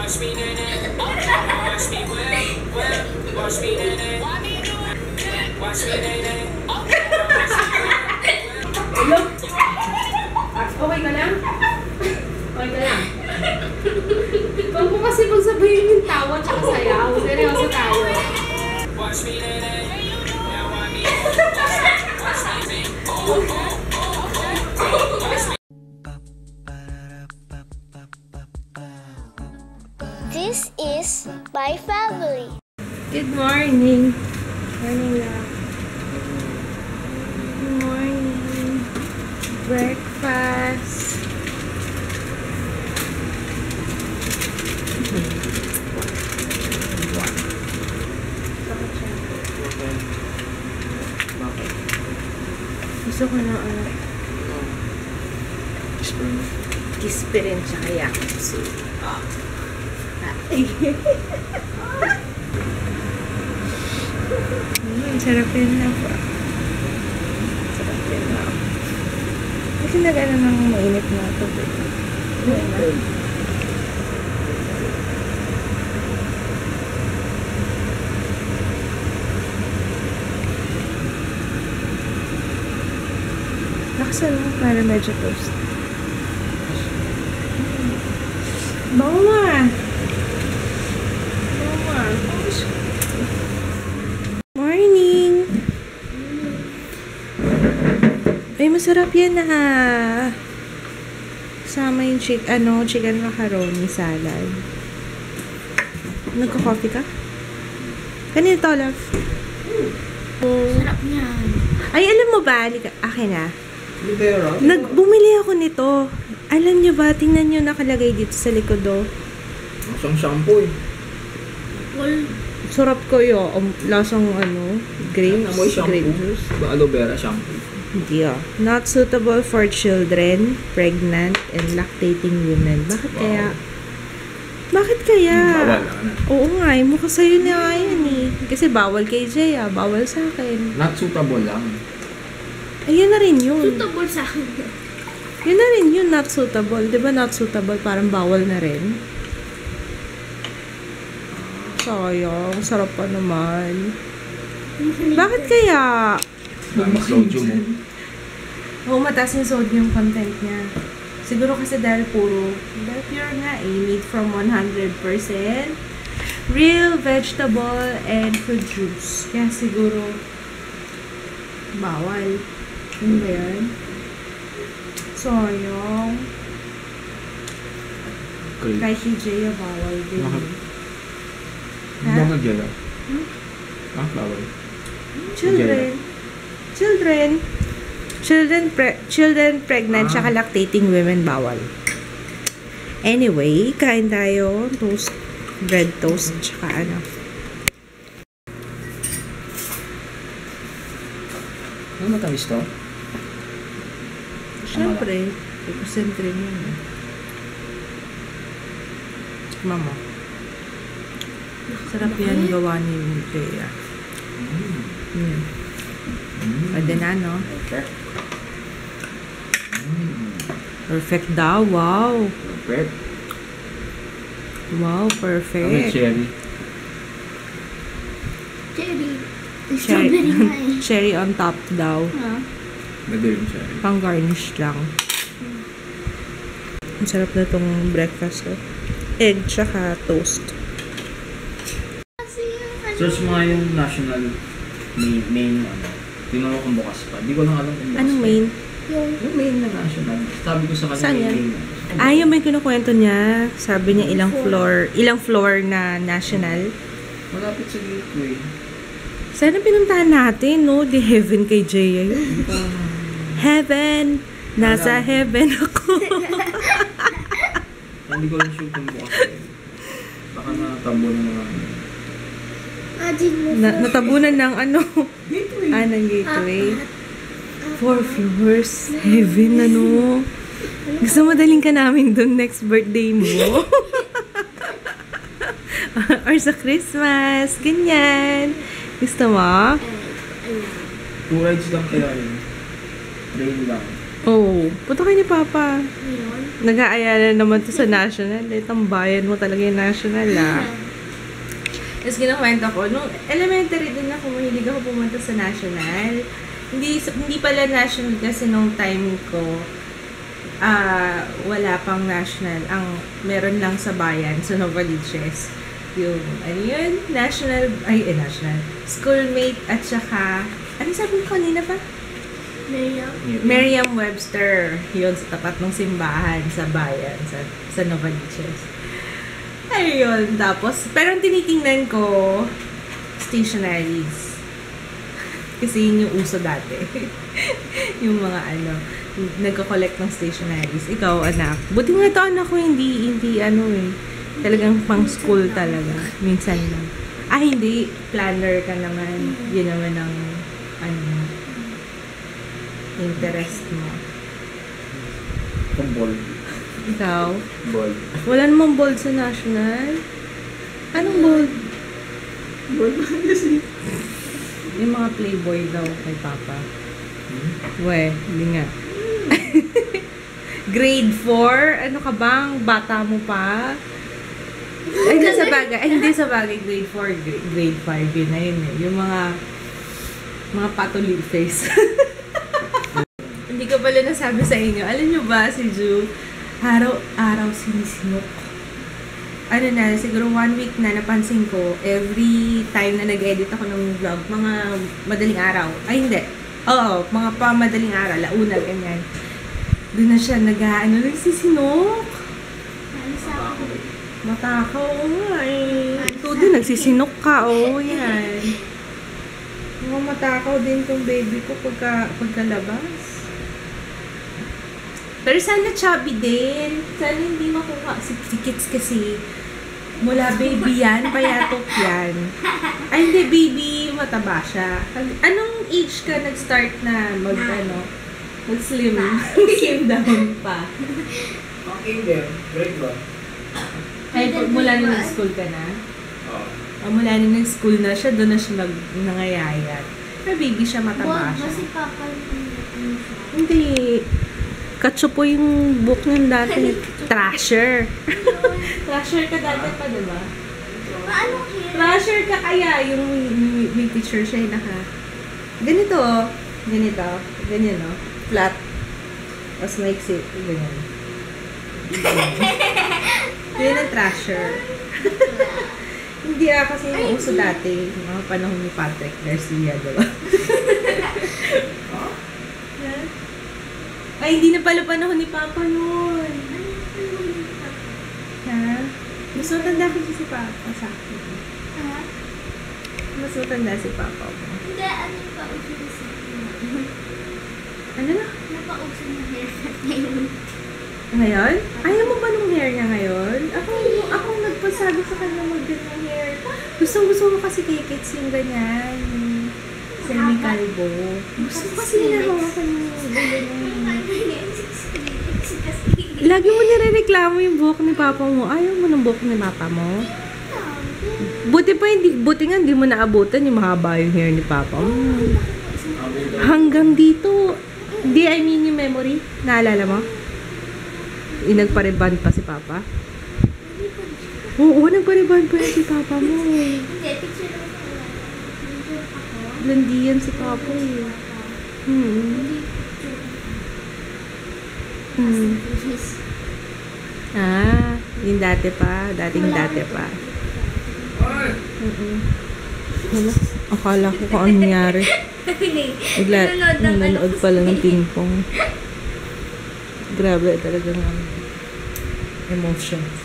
Watch me, nene. Watch me, well. Watch me, nene. Watch me, nene. Hello? Okay ka lang? Okay ka lang? Huwag mo kasi magsabihin yung tawa tsaka sayaw. Seryoso tayo. Watch me, nene. Now I mean. Watch me, This is my family. Good morning. Morning lang. Good morning. Breakfast. Gusto ko na Kispirin tsaka yakutsu. Sarap yun na po. Sarap yun na. Kasi nag-ano ng mainit na ito. Laksan mo para medyo toast. Bawa! Morning! Ay, masarap yan na. Kasama yung chicken macaroni salad. Nagka-coffee ka? Kanina to, love? Sarap niyan. Ay, alam mo ba? Akin na. Bumili ako nito. Alam nyo ba? Tingnan nyo nakalagay dito sa likod do. Lasang shampoo eh. Sarap ko yun. Lasang grapes. Amoy shampoo. Grape juice. Ba aloe vera shampoo? Hindi Not suitable for children, pregnant, and lactating women. Bakit kaya? Bakit kaya? Bawal na. Oo nga, mukha sa'yo na yan eh. Kasi bawal kay Jay bawal sa akin. Not suitable lang. Ayun na rin yun. Suitable sa akin. Yun na rin yun, not suitable. Diba not suitable, parang bawal na rin? Sayang, sarap pa naman. Bakit kaya? Mas sodium mo. Oo, mataas yung sodium content niya. Siguro kasi dahil pure nga made from 100% real vegetable and fruit juice. Kaya siguro bawal. Ano ba yan? Sayang. Okay. Kay si Jaya, bawal din. Ha? Bakit yun? Bawal. Children pregnant, tsaka lactating women, bawal. Anyway, kain tayo. Toast, bread toast, tsaka Ano matamis to? Siyempre, concentrate mo yun. Mama. Sarap yan gawa ni Jaya. Pwede na, no? Perfect. Perfect daw. Wow. Perfect. Wow, May perfect. cherry. Cherry. Strawberry nga eh. Cherry on top daw. Pwede rin cherry. Pang garnish lang. Ang sarap na itong breakfast. Egg tsaka toast. Search mo nga yung national main tinuro kong bukas pa. Hindi ko lang alam kung bukas Anong pa. main? Yung main na national. Sabi ko sa kanya Saan yan? main. Yung may kinukwento niya. Sabi niya ilang floor na national. Malapit sa gateway. Sana pinuntahan natin, no? The heaven kay Jaya yun. Heaven! Nasa heaven ako. Hindi ko lang sure kung bukas pa. Baka natabo na naman. Natabunan ng Gateway. ng gateway. 4 floors. Heaven, Gusto mo daling ka namin dun next birthday mo? Or sa Christmas. Ganyan. Gusto mo? 2 rides lang kaya yun. Train lang. Oh, punta kayo ni Papa. Ngayon? Nag-aaya na naman to sa national. Itong bayan mo talaga yung national, ah. Tapos ginakwento ko, nung elementary din ako, mahilig ako pumunta sa national. Hindi pala national kasi nung time ko, wala pang national. Ang meron lang sa bayan, sa Novaliches. Yung, ano yun? National, schoolmate at saka, ano sabi ko kanina pa? Merriam-Webster. Yun, sa tapat ng simbahan sa bayan, sa Novaliches. Ayun, tapos, pero ang tinitingnan ko, stationaries. Kasi yun yung uso dati. Yung mga nagko-collect ng stationaries. Ikaw, anak. Buti nga ito, anak ko, hindi, talagang pang school talaga. Minsan lang. Hindi. Planner ka naman. Yun naman ang, interest mo. Ball. Ikaw? Ball. Wala namang bold sa national. Anong bold? Ball kasi. Yung mga playboy daw kay Papa. Hindi nga. Grade 4? Ano ka bang? Bata mo pa? Hindi sa bagay. Grade 4. Grade 5. Yun na yun eh. Yung mga patuloy face. Hindi ko pala nasabi sa inyo. Alam nyo ba si Ju? Araw-araw sinisinok. Siguro 1 week na napansin ko, every time na nag-edit ako ng vlog, mga madaling araw. Hindi. Oo, mga madaling araw, launa, ganyan. Doon na siya nagsisinok. Matakaw, nga eh. Ito din, nagsisinok ka, yan. Mga matakaw din tong baby ko pagkalabas. Pero sana chubby din. Sana hindi makuha. Si kids kasi, mula baby yan, payatok yan. Hindi, baby, mataba siya. Anong age ka nag-start na mag-slim? Slim down pa? Okay din. Grade ba? Mula na nag-school ka na? Oo. Mula na nag-school na siya, doon na siya nangayayat. Pero baby siya, mataba siya. Si Papa Hindi. Katso po yung book ng dati. Trasher. Trasher ka dati pa, diba? Paano kaya? Trasher ka kaya yung may teacher siya yung ganito, ganyan, no? Flat. Tapos maiksi. Ganyan. Yun ang trasher. Hindi kasi yung uso dati. Mga panahon ni Patrick Garcia, diba? Hindi na pala panahon ni Papa nun. Ha? Mas matanda ko si Papa sa akin. Ha? Mas matanda si Papa mo. Hindi, pa uso na sa Ano na? Napauso na haircut ngayon. Ngayon? Ayaw mo ba nung hair niya ngayon? Ako nagpasabi sa kanya mag-ganyan hair. Gusto ko kasi kay Kids yung ganyan. Semi-calvo. Gusto ko kasi hinahawakan yung ganyan. Lagi mo nirereklamo yung buhok ni Papa mo. Ayaw mo ng buhok ni Papa mo? Buti nga hindi mo naabutan yung mahaba yung hair ni Papa mo. Hanggang dito. Yung memory. Naalala mo? Nagpa-reband pa si Papa? Oo, nagpa-reband pa si Papa mo. Hindi, picture naman ako. Blondie yan si Papa eh. Yung dati pa. Dating dati pa. Akala ko kung ano nangyari. Nanonood pala ng ping-pong. Grabe talaga nga. Emotions.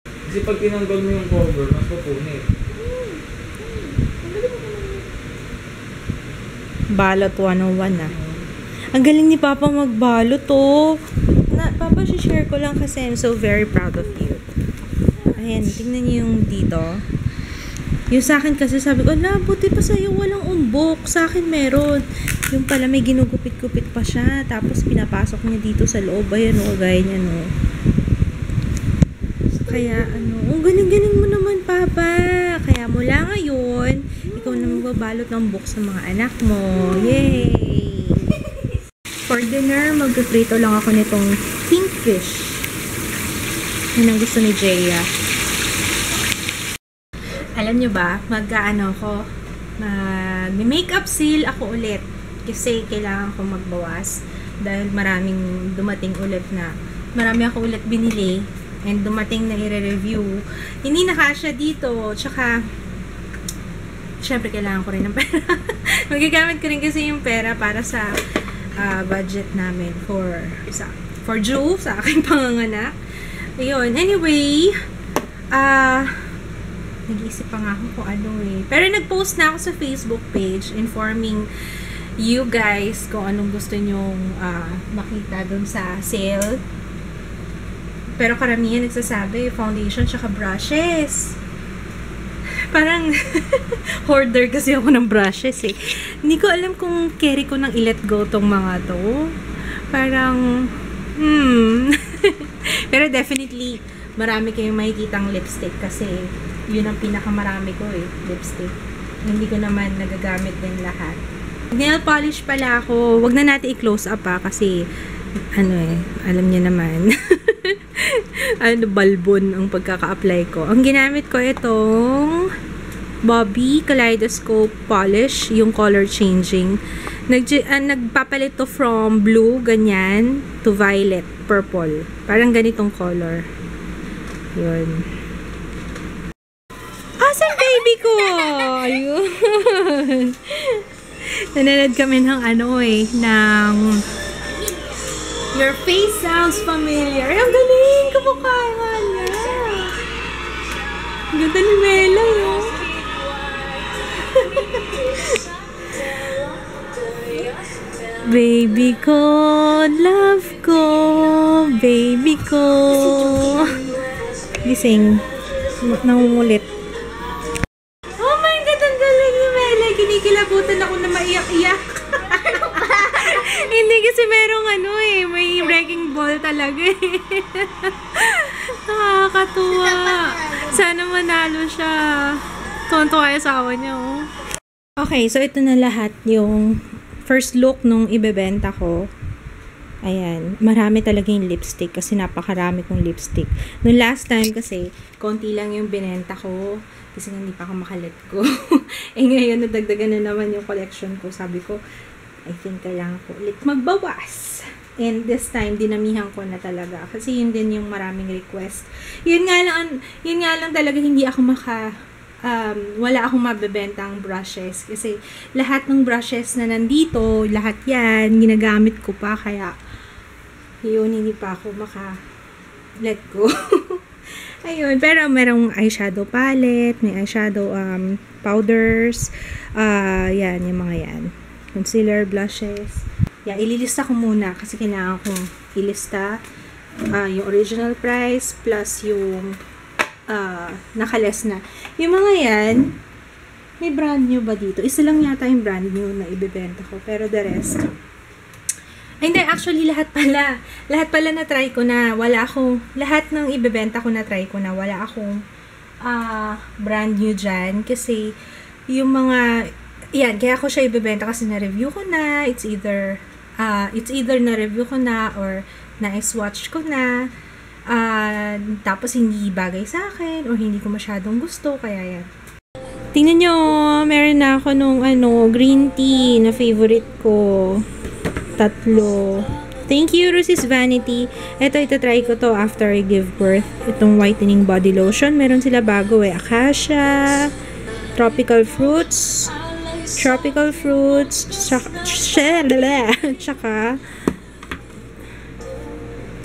Kasi pag tinanggal mo yung cover, mas pupunit. Balot 101 ah. Ang galing ni Papa magbalot oh. Papa, share ko lang kasi I'm so very proud of you. Ayan, tingnan niyo yung dito. Yung sa akin kasi sabi ko, buti pa sa'yo walang umbok. Sa akin meron. Yung pala may ginugupit-gupit pa siya. Tapos pinapasok niya dito sa loob. Ayan o, gaya niya no. Kaya ang galing-galing mo naman, Papa. Kaya mula ngayon, ikaw na magbabalot ng book sa mga anak mo. Yay! dinner, mag-prito lang ako nitong kingfish. Yun ang gusto ni Jaya. Alam nyo ba, mag-makeup sale ako ulit. Kasi kailangan ko magbawas. Dahil maraming dumating ulit na, marami ako ulit binili. And dumating na i-review. Hindi na kasya dito. Tsaka, syempre kailangan ko rin ng pera. Magagamit ko rin kasi yung pera para sa budget namin for Drew, sa aking panganganak. Ayun. Anyway, nag-iisip pa nga ako kung ano eh. Pero nag-post na ako sa Facebook page informing you guys kung anong gusto nyong makita dun sa sale. Pero karamihan nagsasabi, foundation tsaka brushes. Parang hoarder kasi ako ng brushes eh. Hindi ko alam kung carry ko nang i-let go tong mga to. Parang, Pero definitely, marami kayong makikitang lipstick kasi yun ang pinakamarami ko eh, lipstick. Hindi ko naman nagagamit din lahat. Nail polish pala ako. Wag na natin i-close up kasi alam niyo naman. Balbon ang pagkaka-apply ko. Ang ginamit ko itong Bobbi Kaleidoscope Polish, yung color changing. Nagpapalit to from blue, ganyan, to violet, purple. Parang ganitong color. Yun. Asan baby ko? Ayun. Nanonood kami ng ng Your Face Sounds Familiar. Ang galing! Kamukha nga niya. Ang ganda ni Mela, yun. Baby ko, love ko, baby ko. Gising. Nangungulit. Oh my God, ang galing ni Mela. Kinikilabutan ako na maiyak-iyak. Hindi kasi merong may wrecking ball talaga eh. Nakakatuwa. Sana manalo siya. Tuwan-tuwa yung asawa niya, oh. Okay, so ito na lahat yung first look nung ibebenta ko. Ayan. Marami talaga yung lipstick kasi napakarami kong lipstick. Nung last time kasi, konti lang yung binenta ko kasi hindi pa ako makalet ko. Ngayon, nadagdagan na naman yung collection ko. Sabi ko, I think kailangan ko ulit magbawas. And this time, dinamihan ko na talaga. Kasi yun din yung maraming request. Yun nga lang talaga hindi ako wala akong mabebentang brushes. Kasi lahat ng brushes na nandito, lahat yan, ginagamit ko pa. Kaya, yun, hindi pa ako let go. Ayun, pero merong eyeshadow palette, may eyeshadow powders, yan, yung mga yan. Concealer, blushes. Yeah, ililista ko muna kasi kailangan kong ilista yung original price plus yung nakaless na. Yung mga yan, may brand new ba dito? Isa lang yata yung brand new na ibebenta ko. Pero the rest, hindi, actually lahat pala na try ko na. Lahat ng ibebenta ko na try ko na. Wala akong brand new dyan. Kasi yung mga yan, kaya ako siya ibebenta kasi na-review ko na. It's either na-review ko na or na-swatch ko na. Tapos hindi bagay sa akin or hindi ko masyadong gusto. Kaya yan. Tingnan nyo, meron na ako nung green tea na favorite ko. 3. Thank you, Rosie's Vanity. Ito try ko to after I give birth. Itong whitening body lotion. Meron sila bago Acacia, tropical fruits, tsaka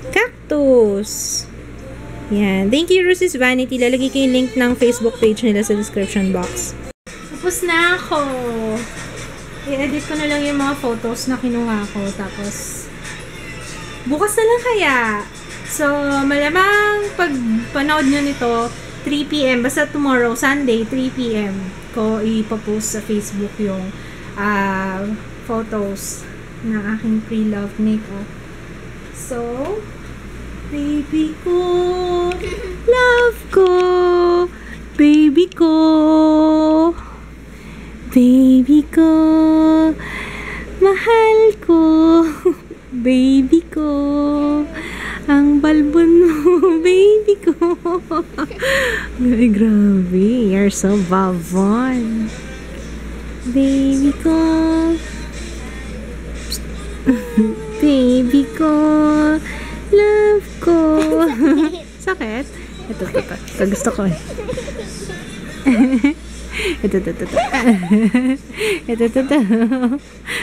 cactus. Yan. Thank you, Rosie's Vanity. Lalagay ko yung link ng Facebook page nila sa description box. Tapos na ako. I-edit ko na lang yung mga photos na kinuha ko. Tapos, bukas na lang kaya. So, malamang pag panood nyo nito, 3 p.m. Basta tomorrow, Sunday, 3 p.m. ko ipapost sa Facebook yung photos ng aking pre-love makeup. So, baby ko, love ko, baby ko, baby ko, mahal ko, baby ko. Ang balbon mo, baby ko. Ay, grabe. You're so babon. Baby ko. Baby ko. Love ko. Sakit? Ito. Gusto ko eh. Ito.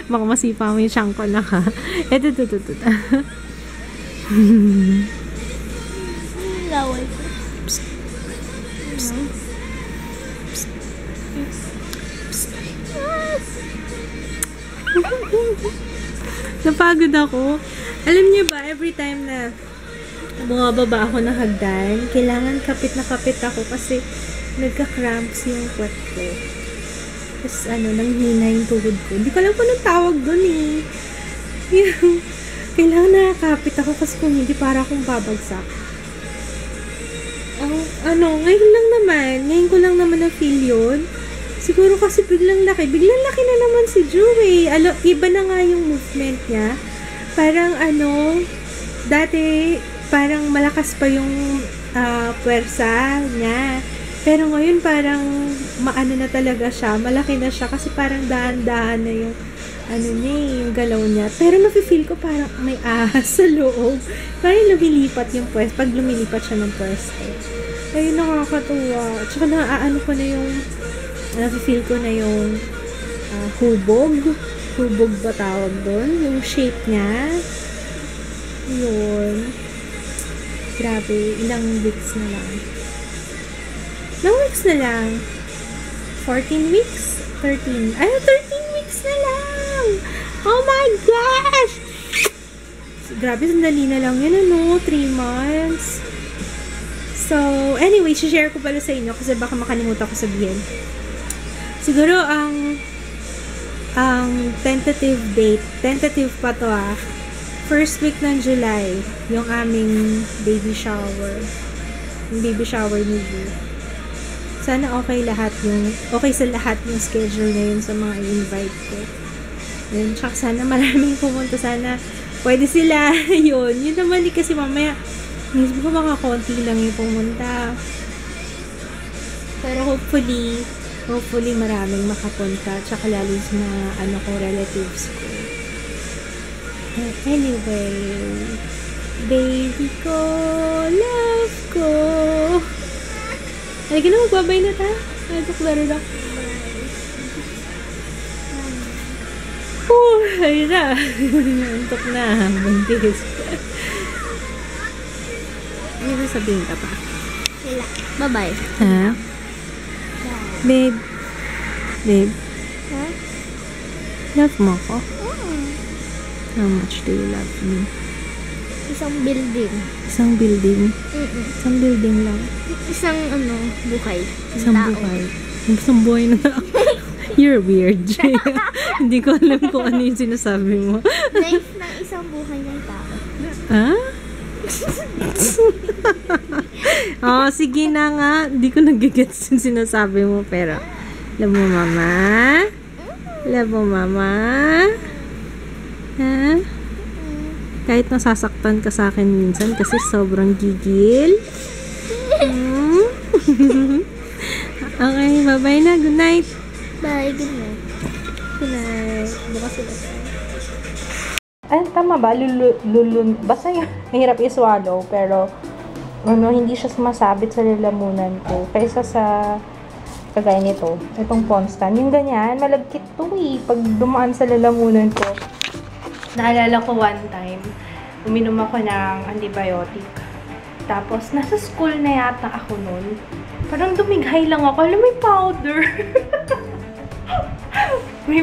Baka masipa mo yung siyangko na ka. Ito. Laway ko. Napagod ako. Alam niyo ba, every time na bumababa ako ng hagdan, kailangan kapit na kapit ako kasi nagka-cramps yung puwet ko. Tapos nanghina yung tuhod ko. Hindi ko alam kung anong tawag doon eh. Kailangan nakakapit ako kasi kung hindi para akong babagsak. Ngayon ko lang naman na-feel yun. Siguro kasi biglang laki na naman si Joey. Iba na nga yung movement niya. Parang dati parang malakas pa yung puwersa niya. Pero ngayon parang maano na talaga siya. Malaki na siya kasi parang dahan-dahan na yung yung galaw niya. Pero nafe-feel ko parang may ahas sa loob. Parang lumilipat yung pwesto. Pag lumilipat siya ng pwesto. Ayun, nakakatuwa. Tsaka ko na yung nafe-feel ko na yung hubog. Hubog ba tawag doon? Yung shape niya. Yun. Grabe. Ilang weeks na lang. Ilang weeks na lang? 14 weeks? 13. 13 weeks na lang! Oh my gosh! Grabe, sandali na lang yun, 3 months. So, anyway, share ko pala sa inyo kasi baka makalimutan ko sabihin. Siguro, ang tentative pa to first week ng July, yung aming baby shower. Yung baby shower ni Boo. Sana okay sa lahat yung schedule na yun sa mga i-invite ko. Yun, tsaka sana maraming pumunta. Sana pwede sila. Yun naman kasi mamaya mismo mga konti lang yung pumunta. Pero hopefully maraming makapunta. Tsaka lalo sa mga relatives ko. Anyway, baby ko, love ko. Halika na, magbabay na ta. Laro na. Ayun na. Antok na. Buntis. Ano sabihin ka pa? Wala. Bye-bye. Ha? Babe. Ha? Love mo ko? How much do you love me? Isang building. Isang building? Isang building lang. Isang buhay. Isang buhay. Isang buhay na tao. You're weird, Jay. Hindi ko alam kung ano yung sinasabi mo. Life ng isang buhay ng tao. Ha? Sige na nga. Hindi ko nagigets yung sinasabi mo, pero love mo, mama? Love mo, mama? Ha? Kahit nasasaktan ka sa akin minsan kasi sobrang gigil. Okay, bye-bye na. Good night. Bye, good night. Good night. Bukas sila tayo. Ay, tama ba? Basta yun. Mahirap i-swallow, pero hindi siya sumasabit sa lalamunan ko. Kaysa sa kagaya nito. Itong Ponstan. Yung ganyan, malagkit to eh. Pag dumaan sa lalamunan ko. Naalala ko one time, uminom ako ng antibiotic. Tapos, nasa school na yata ako nun. Parang dumighay lang ako. Alam, may powder. May